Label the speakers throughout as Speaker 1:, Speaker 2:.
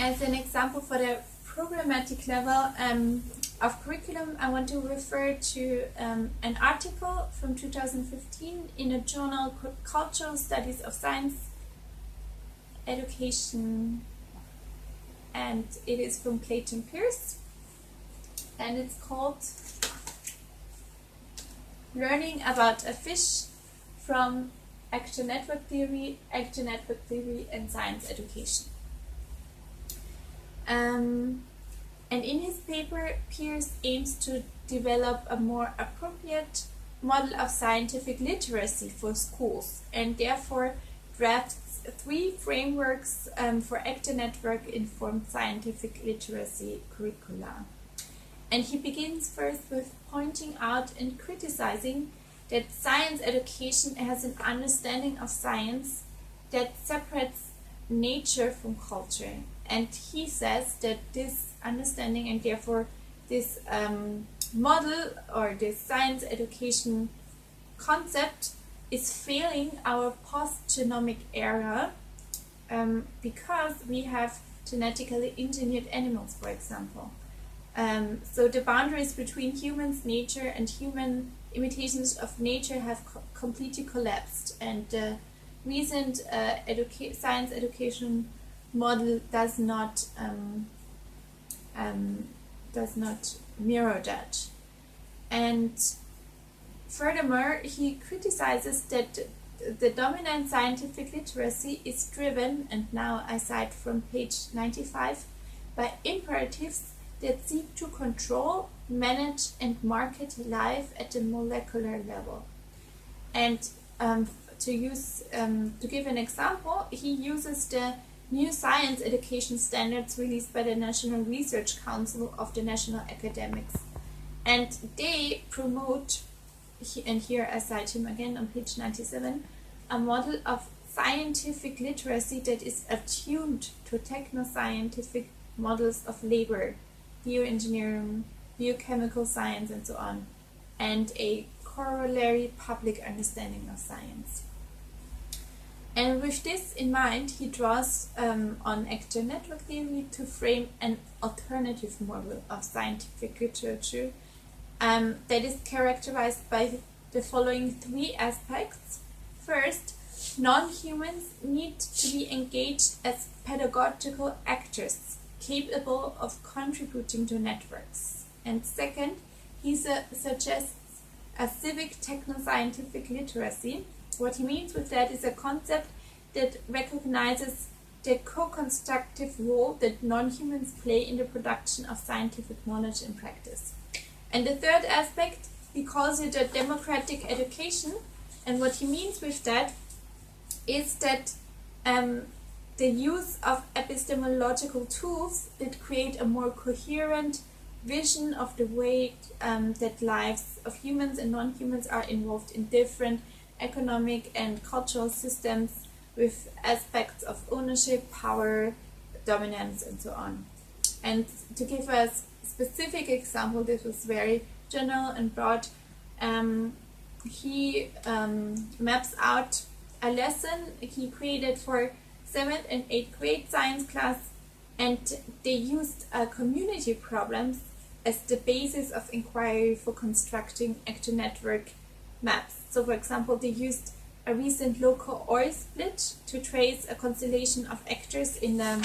Speaker 1: As an example for the programmatic level of curriculum, I want to refer to an article from 2015 in a journal called Cultural Studies of Science Education, and it is from Clayton Pearce, and it's called Learning About a Fish from Actor Network Theory, and Science Education. And in his paper, Pearce aims to develop a more appropriate model of scientific literacy for schools, and therefore drafts 3 frameworks for actor network informed scientific literacy curricula. And he begins first with pointing out and criticizing that science education has an understanding of science that separates nature from culture. And he says that this understanding and therefore this model or this science education concept is failing our post-genomic era because we have genetically engineered animals, for example. So the boundaries between humans, nature, and human imitations of nature have completely collapsed, and the recent science education model does not mirror that. And furthermore, he criticizes that the dominant scientific literacy is driven, and now I cite from page 95, by imperatives that seek to control, manage, and market life at the molecular level. And to give an example, he uses the new science education standards released by the National Research Council of the National Academics. And they promote, and here I cite him again on page 97, a model of scientific literacy that is attuned to techno-scientific models of labor, bioengineering, biochemical science, and so on, and a corollary public understanding of science. And with this in mind, he draws on actor network theory to frame an alternative model of scientific literature that is characterized by the following 3 aspects. First, non-humans need to be engaged as pedagogical actors capable of contributing to networks. And second, he suggests a civic techno-scientific literacy. What he means with that is a concept that recognizes the co-constructive role that non-humans play in the production of scientific knowledge and practice. And the third aspect, he calls it a democratic education. And what he means with that is that the use of epistemological tools that create a more coherent vision of the way that lives of humans and non-humans are involved in different economic and cultural systems with aspects of ownership, power, dominance, and so on. And to give a specific example, this was very general and broad, he maps out a lesson he created for 7th and 8th grade science class, and they used community problems as the basis of inquiry for constructing actor network maps. So for example, they used a recent local oil split to trace a constellation of actors in a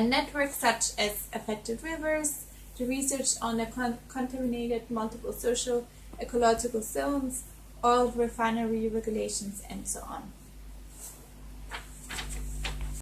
Speaker 1: network such as affected rivers, to research on the contaminated multiple social ecological zones, oil refinery regulations, and so on.